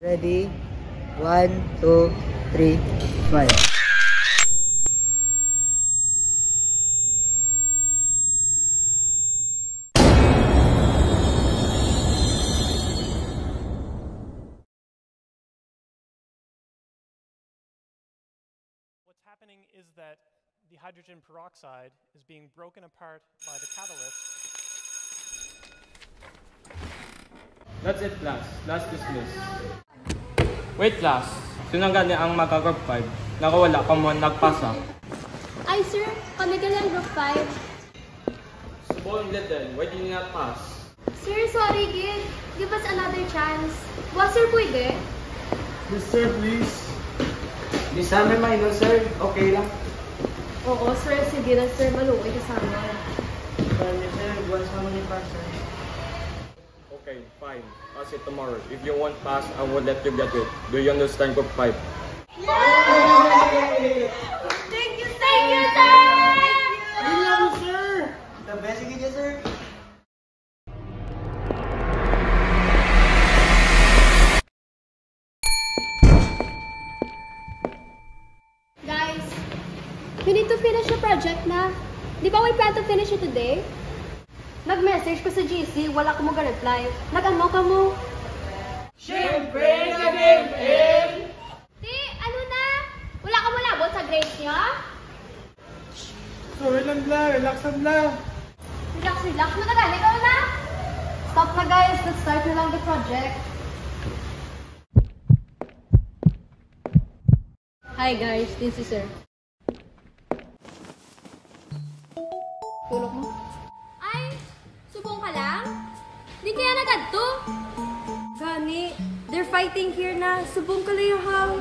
Ready? 1, 2, 3, smile. What's happening is that the hydrogen peroxide is being broken apart by the catalyst. That's it, class. Class dismissed. Wait, class. Sino gani ang magka-group 5? Nakawala ka mo nagpasa. Ay, sir. Kami ka lang group 5. Subong little, why did you not pass? Sir, sorry, Gil. Give us another chance. Was, sir, pwede? Yes, sir, please. Di sa amin minor, sir. Okay lang. Oo, sir. Sige na, sir. Maluoy ka sa amin. Sorry, sir. Buwan sa mga pa, sir. Okay, fine. Pass it tomorrow. If you won't pass, I will let you get it. Do you understand, group 5? Yay! Thank you, sir! Thank you, sir! Good lang, sir. The best you can, sir. Guys, we need to finish the project na. Di ba we plan to finish it today? Nag-message ko sa GC, wala ko mag-reply. Nag-ano ka mo? Siyempre, nag-ML! Di, ano na? Wala ka mo labot sa grades niya? Sorry lang la, relax lang. Relax, relax. Matagal, ikaw na? Stop na guys, let's start na lang the project. Hi guys, this is sir. Tulog mo? Ay, subong ka lang? Di kaya nagadto? Gani, they're fighting here na. Subong ka lang yung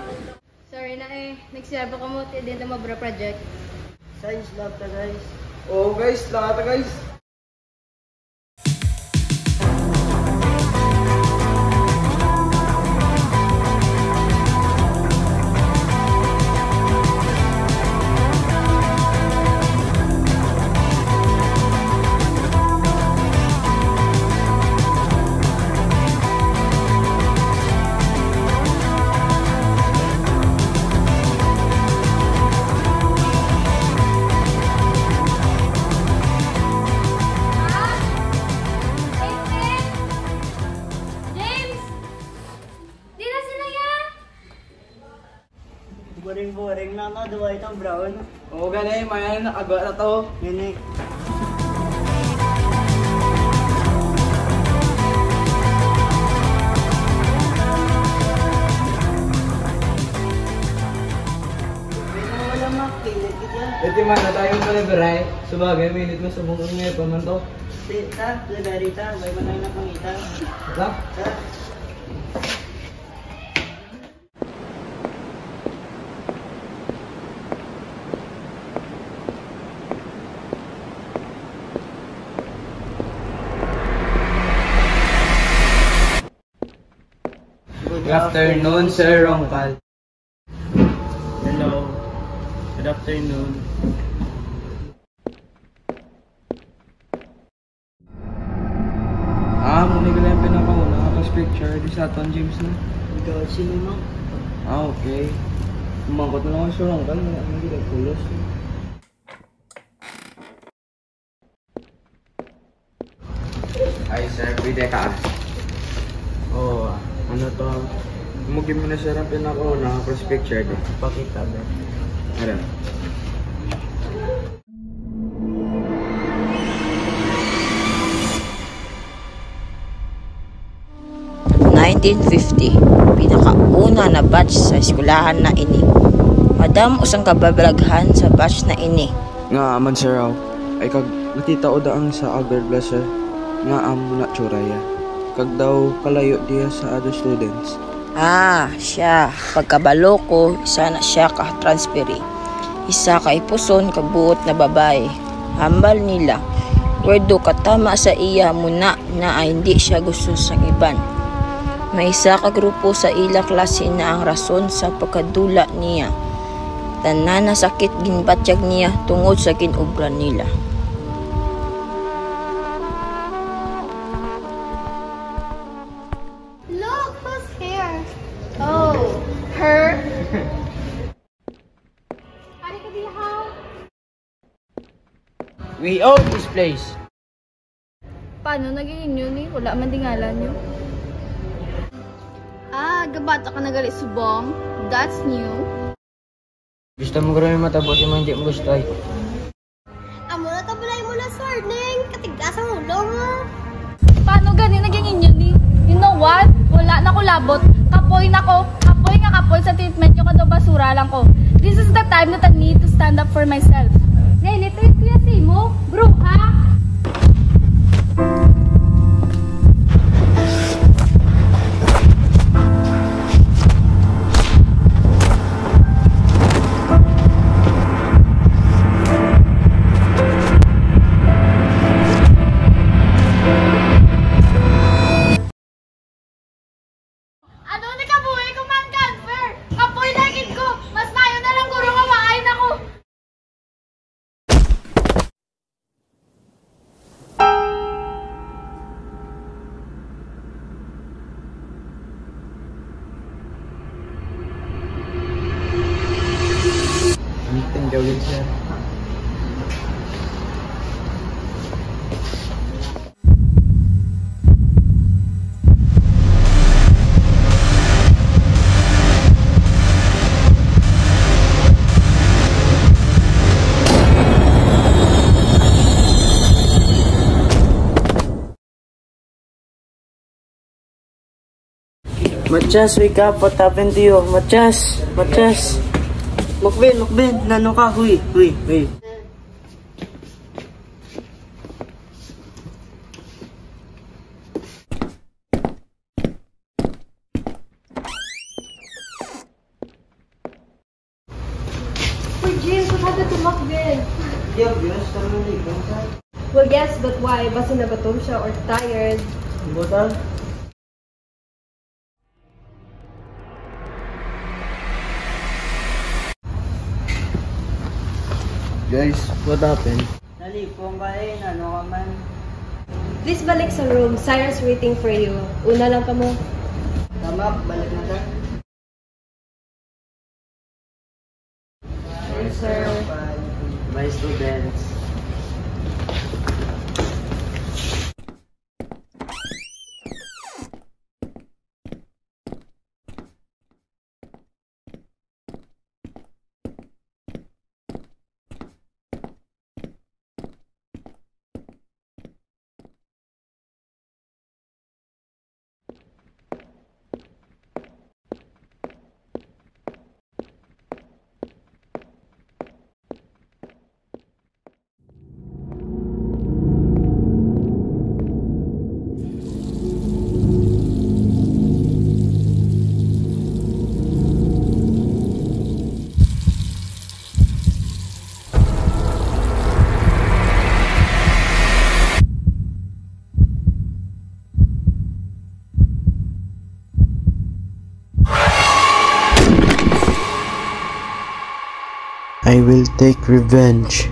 Sorry na eh, nagsiyaba ka mo, hindi na mabra project. Science lab ta, guys. Oo, guys. Lahat guys. Boring na no, duwa itong brown. Oo, ganay, mayan, agwa na to. Yun eh. Wala makilit kita. Ito man na tayong palabiray. Subagay, minit mo subungan ngayon pa man to. Ta, lagari ta, may manay na pangita. Ta? Ta. Good afternoon, Sir Rongkal. Hello. Good afternoon. Muna ko lang pinakauna. Tapos picture di sa aton, James na. Ikaw, sino mo? Okay. Umangkot na lang ako, Sir Rongkal. Ano kita pulos? Ay, sir. Pwede ka. Oo. Ano to? Mugin mo na sir ang pinakauna. Cross picture din. Pakita ba? Ano? 1950, pinakauna na batch sa eskwelahan na ini. Madam usang kababalaghan sa batch na ini. Nga aman sir raw, ay kag nakita o daang sa Albert Blaser, nga am na tsuraya. Kag daw kalayo diya sa other students. Ah, siya. Pagkabalo ko, isa na siya ka-transferi. Isa ka ipuson kabuot na babae. Hambal nila. Pwede katama sa iya muna na hindi siya gusto sa iban. May isa ka grupo sa ila klase na ang rason sa pagkadula niya. Tanan na sakit ginbatyag niya tungod sa kinubran nila. Look, who's here? Ari ka dihaw. We own this place. Paano naging inyo ni? Wala man dingalan nyo. Gabata ka nagali subong. That's new. Gusto mo gawin matabot yung mga hindi mo gusto ay. Amo na tabulay mo na sword, Ning. Katigas ang ulo mo. Paano gani naging inyo ni? You know what? Wala na ko labot. Kapoy na ko. Kapoy nga kapoy sa treatment nyo kada basura lang ko. This is the time that I need to stand up for myself. Ngayon, ito yung kuya mo. Bro, ha? Meeting gawin siya. Matias, wake up. What happened to you? Matias, Matias. Mukben, nano ka? Huy. James, what happened to Mukben? Yeah, yes, totally. Well, yes, but why? Basta nagutom siya or tired? Buta? Guys, what happened? Nalipong ka ano ka man? Please balik sa room. Cyrus waiting for you. Una lang ka mo. Tama, balik na ka. Yes, sir. Bye, students. I will take revenge.